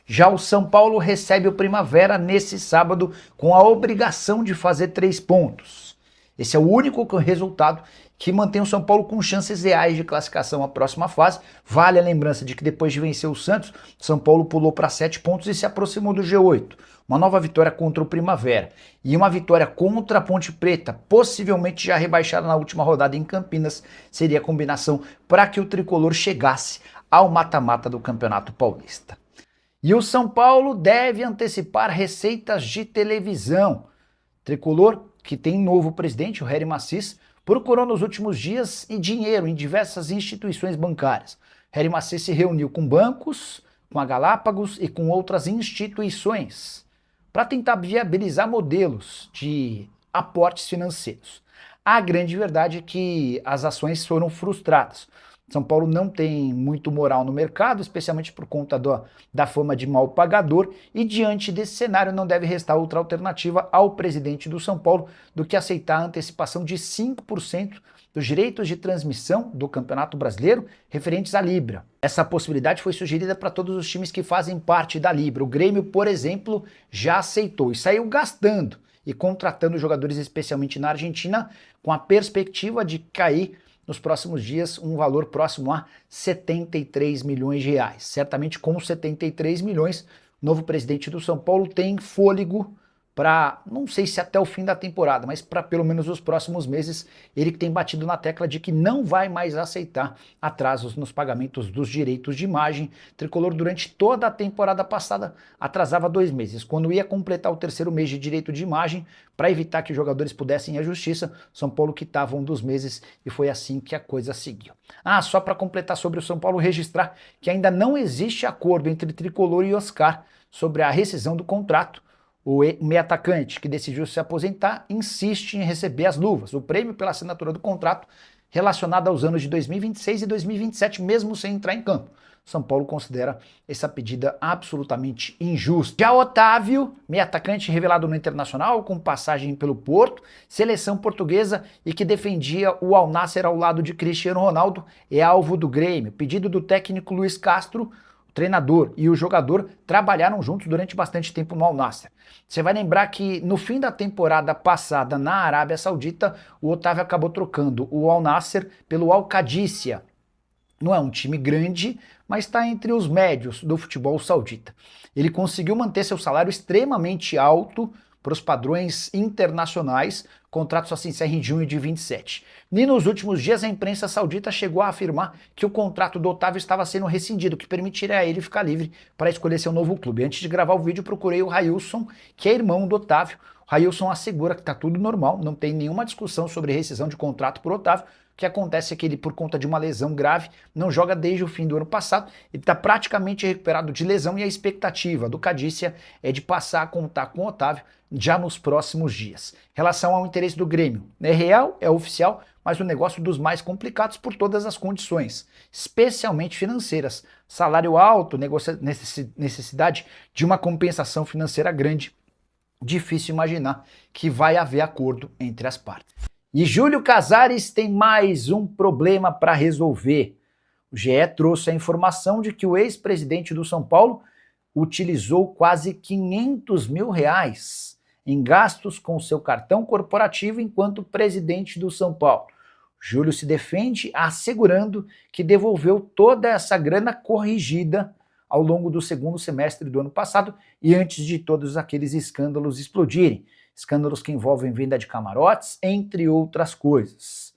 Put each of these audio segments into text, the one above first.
Já o São Paulo recebe o Primavera nesse sábado com a obrigação de fazer 3 pontos. Esse é o único resultado que mantém o São Paulo com chances reais de classificação à próxima fase. Vale a lembrança de que depois de vencer o Santos, o São Paulo pulou para 7 pontos e se aproximou do G8. Uma nova vitória contra o Primavera e uma vitória contra a Ponte Preta, possivelmente já rebaixada na última rodada em Campinas, seria a combinação para que o tricolor chegasse ao mata-mata do Campeonato Paulista. E o São Paulo deve antecipar receitas de televisão. Tricolor, que tem novo presidente, o Hery Macis, procurou nos últimos dias dinheiro em diversas instituições bancárias. Hery Macis se reuniu com bancos, com a Galápagos e com outras instituições para tentar viabilizar modelos de aportes financeiros. A grande verdade é que as ações foram frustradas. São Paulo não tem muito moral no mercado, especialmente por conta da fama de mal pagador, e diante desse cenário não deve restar outra alternativa ao presidente do São Paulo do que aceitar a antecipação de 5% dos direitos de transmissão do Campeonato Brasileiro referentes à Libra. Essa possibilidade foi sugerida para todos os times que fazem parte da Libra. O Grêmio, por exemplo, já aceitou e saiu gastando e contratando jogadores especialmente na Argentina, com a perspectiva de cair nos próximos dias um valor próximo a 73 milhões de reais. Certamente com 73 milhões, o novo presidente do São Paulo tem fôlego para, não sei se até o fim da temporada, mas para pelo menos os próximos meses, ele que tem batido na tecla de que não vai mais aceitar atrasos nos pagamentos dos direitos de imagem. Tricolor durante toda a temporada passada atrasava 2 meses. Quando ia completar o 3º mês de direito de imagem, para evitar que os jogadores pudessem ir à justiça, São Paulo quitava um dos meses e foi assim que a coisa seguiu. Só para completar sobre o São Paulo, registrar que ainda não existe acordo entre Tricolor e Oscar sobre a rescisão do contrato. O meio atacante, que decidiu se aposentar, insiste em receber as luvas, o prêmio pela assinatura do contrato relacionado aos anos de 2026 e 2027, mesmo sem entrar em campo. São Paulo considera essa pedida absolutamente injusta. Já Otávio, meio atacante revelado no Internacional, com passagem pelo Porto, seleção portuguesa e que defendia o Al Nassr ao lado de Cristiano Ronaldo, é alvo do Grêmio. Pedido do técnico Luiz Castro, o treinador e o jogador trabalharam juntos durante bastante tempo no Al Nassr. Você vai lembrar que no fim da temporada passada na Arábia Saudita, o Otávio acabou trocando o Al Nassr pelo Al Qadisiyah. Não é um time grande, mas está entre os médios do futebol saudita. Ele conseguiu manter seu salário extremamente alto para os padrões internacionais, contrato só se encerra em junho de 27. E nos últimos dias a imprensa saudita chegou a afirmar que o contrato do Otávio estava sendo rescindido, que permitiria a ele ficar livre para escolher seu novo clube. Antes de gravar o vídeo procurei o Railson, que é irmão do Otávio. O Railson assegura que está tudo normal, não tem nenhuma discussão sobre rescisão de contrato por Otávio. O que acontece é que ele, por conta de uma lesão grave, não joga desde o fim do ano passado. Ele está praticamente recuperado de lesão e a expectativa do Qadisiyah é de passar a contar com o Otávio já nos próximos dias. Em relação ao interesse do Grêmio, é real, é oficial, mas o negócio dos mais complicados por todas as condições, especialmente financeiras. Salário alto, necessidade de uma compensação financeira grande. Difícil imaginar que vai haver acordo entre as partes. E Júlio Casares tem mais um problema para resolver. O GE trouxe a informação de que o ex-presidente do São Paulo utilizou quase 500 mil reais em gastos com seu cartão corporativo enquanto presidente do São Paulo. Júlio se defende assegurando que devolveu toda essa grana corrigida ao longo do 2º semestre do ano passado e antes de todos aqueles escândalos explodirem. Escândalos que envolvem venda de camarotes, entre outras coisas.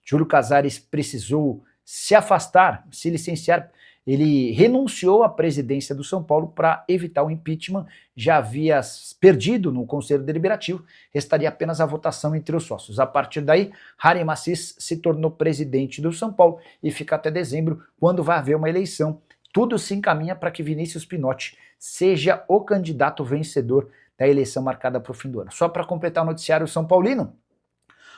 Júlio Casares precisou se afastar, se licenciar. Ele renunciou à presidência do São Paulo para evitar o impeachment. Já havia perdido no Conselho Deliberativo, restaria apenas a votação entre os sócios. A partir daí, Hery Macis se tornou presidente do São Paulo e fica até dezembro, quando vai haver uma eleição. Tudo se encaminha para que Vinícius Pinotti seja o candidato vencedor da eleição marcada para o fim do ano. Só para completar o noticiário São Paulino,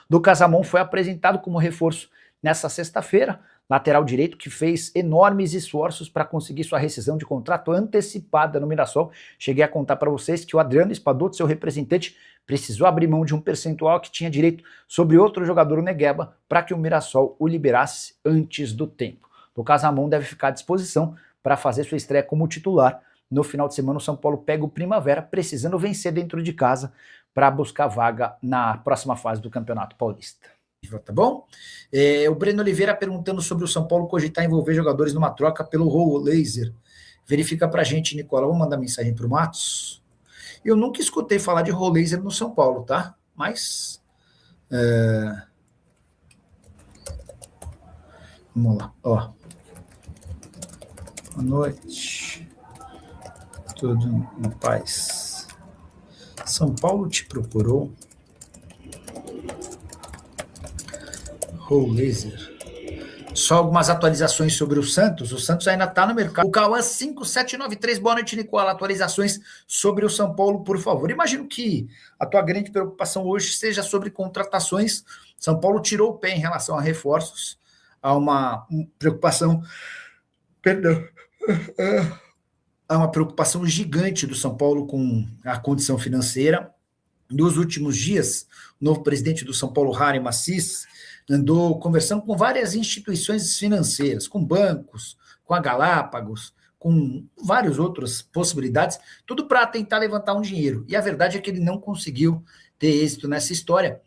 Lucas Ramon foi apresentado como reforço nessa sexta-feira, lateral direito que fez enormes esforços para conseguir sua rescisão de contrato antecipada no Mirassol. Cheguei a contar para vocês que o Adriano Espadoto, seu representante, precisou abrir mão de um percentual que tinha direito sobre outro jogador, o Negueba, para que o Mirassol o liberasse antes do tempo. Lucas Ramon deve ficar à disposição para fazer sua estreia como titular No final de semana, o São Paulo pega o Primavera, precisando vencer dentro de casa para buscar vaga na próxima fase do Campeonato Paulista. Tá bom? O Breno Oliveira perguntando sobre o São Paulo cogitar envolver jogadores numa troca pelo Raul Laser. Verifica pra gente, Nicola. Vamos mandar mensagem pro Matos. Eu nunca escutei falar de Raul Laser no São Paulo, tá? Mas... vamos lá, ó. Boa noite. Tudo em paz. São Paulo te procurou? Raul Laser. Só algumas atualizações sobre o Santos. O Santos ainda está no mercado. O Cauã 5793, boa noite, Nicola. Atualizações sobre o São Paulo, por favor. Imagino que a tua grande preocupação hoje seja sobre contratações. São Paulo tirou o pé em relação a reforços. Há uma preocupação... Perdão. Há uma preocupação gigante do São Paulo com a condição financeira. Nos últimos dias, o novo presidente do São Paulo, Harry Massis, andou conversando com várias instituições financeiras, com bancos, com a Galápagos, com várias outras possibilidades, tudo para tentar levantar um dinheiro. E a verdade é que ele não conseguiu ter êxito nessa história.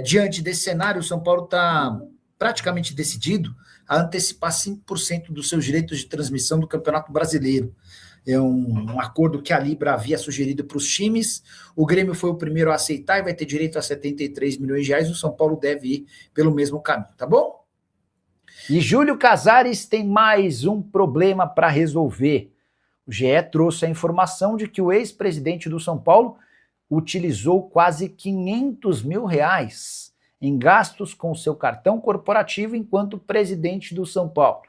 Diante desse cenário, o São Paulo está praticamente decidido a antecipar 5% dos seus direitos de transmissão do Campeonato Brasileiro. É um acordo que a Libra havia sugerido para os times. O Grêmio foi o primeiro a aceitar e vai ter direito a 73 milhões de reais. O São Paulo deve ir pelo mesmo caminho, tá bom? E Júlio Casares tem mais um problema para resolver. O GE trouxe a informação de que o ex-presidente do São Paulo utilizou quase 500 mil reais em gastos com seu cartão corporativo enquanto presidente do São Paulo.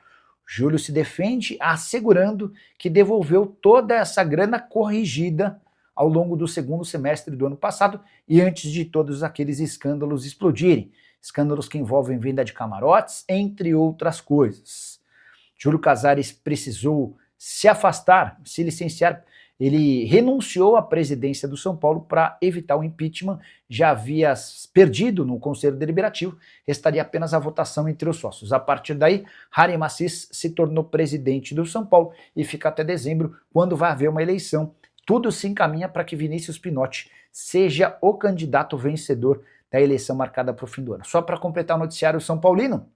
Júlio se defende assegurando que devolveu toda essa grana corrigida ao longo do segundo semestre do ano passado e antes de todos aqueles escândalos explodirem. Escândalos que envolvem venda de camarotes, entre outras coisas. Júlio Casares precisou se afastar, se licenciar. Ele renunciou à presidência do São Paulo para evitar o impeachment, já havia perdido no Conselho Deliberativo, restaria apenas a votação entre os sócios. A partir daí, Harry Massis se tornou presidente do São Paulo e fica até dezembro, quando vai haver uma eleição. Tudo se encaminha para que Vinícius Pinotti seja o candidato vencedor da eleição marcada para o fim do ano. Só para completar o noticiário São Paulino,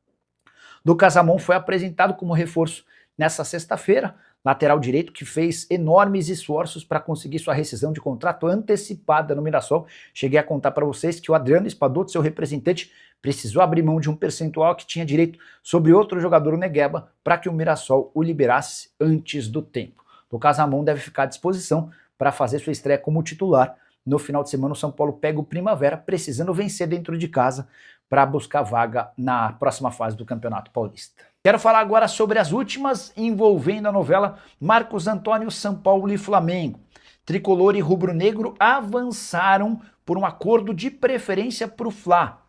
Lucas Ramon foi apresentado como reforço nessa sexta-feira, lateral direito que fez enormes esforços para conseguir sua rescisão de contrato antecipada no Mirassol. Cheguei a contar para vocês que o Adriano Espadoto, seu representante, precisou abrir mão de um percentual que tinha direito sobre outro jogador, o Negueba, para que o Mirassol o liberasse antes do tempo. Lucas Ramon deve ficar à disposição para fazer sua estreia como titular. No final de semana, o São Paulo pega o Primavera, precisando vencer dentro de casa para buscar vaga na próxima fase do Campeonato Paulista. Quero falar agora sobre as últimas envolvendo a novela Marcos Antônio, São Paulo e Flamengo. Tricolor e rubro-negro avançaram por um acordo de preferência para o Fla.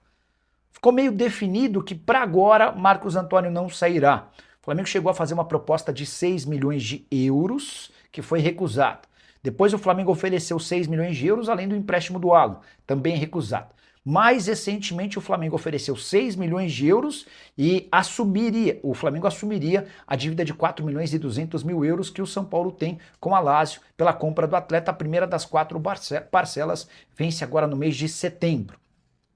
Ficou meio definido que para agora Marcos Antônio não sairá. O Flamengo chegou a fazer uma proposta de 6 milhões de euros, que foi recusada. Depois o Flamengo ofereceu 6 milhões de euros, além do empréstimo do Alan, também recusado. Mais recentemente, o Flamengo ofereceu 6 milhões de euros e o Flamengo assumiria a dívida de 4 milhões e 200 mil euros que o São Paulo tem com a Lazio pela compra do atleta. A primeira das 4 parcelas vence agora no mês de setembro.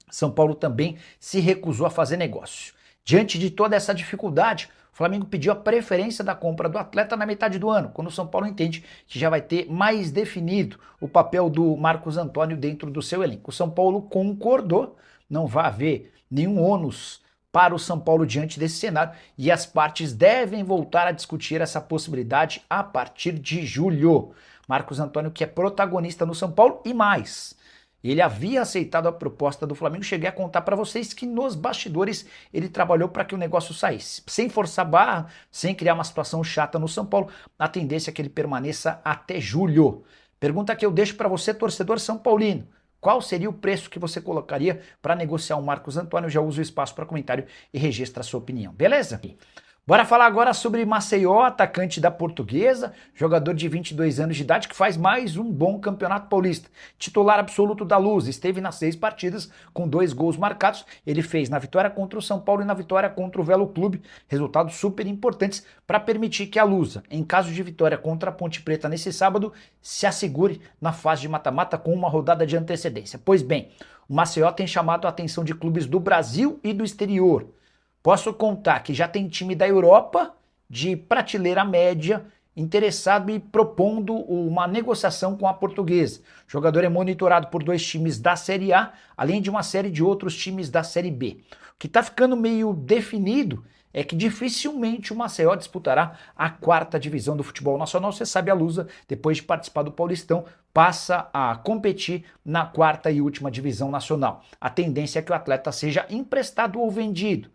São Paulo também se recusou a fazer negócio. Diante de toda essa dificuldade, o Flamengo pediu a preferência da compra do atleta na metade do ano, quando o São Paulo entende que já vai ter mais definido o papel do Marcos Antônio dentro do seu elenco. O São Paulo concordou, não vai haver nenhum ônus para o São Paulo diante desse cenário e as partes devem voltar a discutir essa possibilidade a partir de julho. Marcos Antônio que é protagonista no São Paulo e mais. Ele havia aceitado a proposta do Flamengo, cheguei a contar para vocês que nos bastidores ele trabalhou para que o negócio saísse. Sem forçar barra, sem criar uma situação chata no São Paulo, a tendência é que ele permaneça até julho. Pergunta que eu deixo para você, torcedor são paulino. Qual seria o preço que você colocaria para negociar o Marcos Antônio? Já uso o espaço para comentário e registra a sua opinião, beleza? Bora falar agora sobre Maceió, atacante da Portuguesa, jogador de 22 anos de idade que faz mais um bom campeonato paulista. Titular absoluto da Luz, esteve nas 6 partidas com 2 gols marcados. Ele fez na vitória contra o São Paulo e na vitória contra o Velo Clube, resultados super importantes para permitir que a Lusa, em caso de vitória contra a Ponte Preta nesse sábado, se assegure na fase de mata-mata com uma rodada de antecedência. Pois bem, o Maceió tem chamado a atenção de clubes do Brasil e do exterior. Posso contar que já tem time da Europa, de prateleira média, interessado e propondo uma negociação com a Portuguesa. O jogador é monitorado por 2 times da Série A, além de uma série de outros times da Série B. O que está ficando meio definido é que dificilmente o Maceió disputará a 4ª divisão do futebol nacional. Você sabe, a Lusa, depois de participar do Paulistão, passa a competir na 4ª e última divisão nacional. A tendência é que o atleta seja emprestado ou vendido.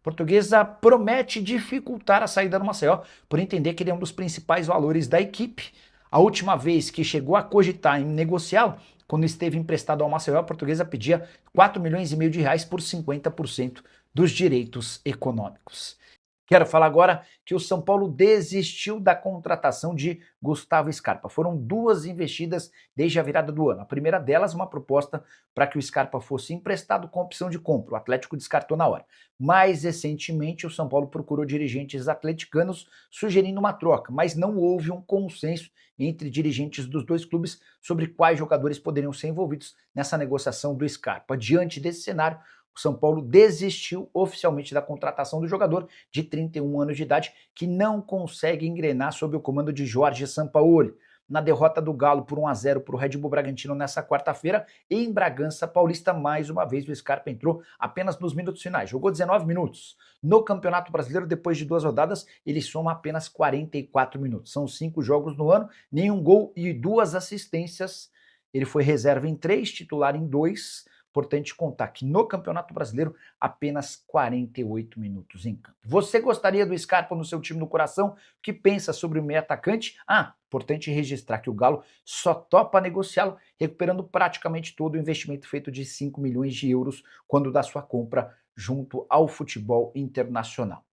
Portuguesa promete dificultar a saída do Maceió, por entender que ele é um dos principais valores da equipe. A última vez que chegou a cogitar em negociá-lo, quando esteve emprestado ao Maceió, a Portuguesa pedia 4 milhões e meio de reais por 50% dos direitos econômicos. Quero falar agora que o São Paulo desistiu da contratação de Gustavo Scarpa. Foram 2 investidas desde a virada do ano. A primeira delas, uma proposta para que o Scarpa fosse emprestado com opção de compra. O Atlético descartou na hora. Mais recentemente, o São Paulo procurou dirigentes atleticanos sugerindo uma troca, mas não houve um consenso entre dirigentes dos 2 clubes sobre quais jogadores poderiam ser envolvidos nessa negociação do Scarpa. Diante desse cenário, o São Paulo desistiu oficialmente da contratação do jogador de 31 anos de idade, que não consegue engrenar sob o comando de Jorge Sampaoli. Na derrota do Galo por 1-0 para o Red Bull Bragantino nessa quarta-feira, em Bragança Paulista, mais uma vez o Scarpa entrou apenas nos minutos finais, jogou 19 minutos. No Campeonato Brasileiro, depois de 2 rodadas, ele soma apenas 44 minutos. São 5 jogos no ano, nenhum gol e 2 assistências. Ele foi reserva em 3, titular em 2. Importante contar que no Campeonato Brasileiro, apenas 48 minutos em campo. Você gostaria do Scarpa no seu time do coração? O que pensa sobre o meio atacante? Importante registrar que o Galo só topa negociá-lo, recuperando praticamente todo o investimento feito de 5 milhões de euros quando da sua compra junto ao futebol internacional.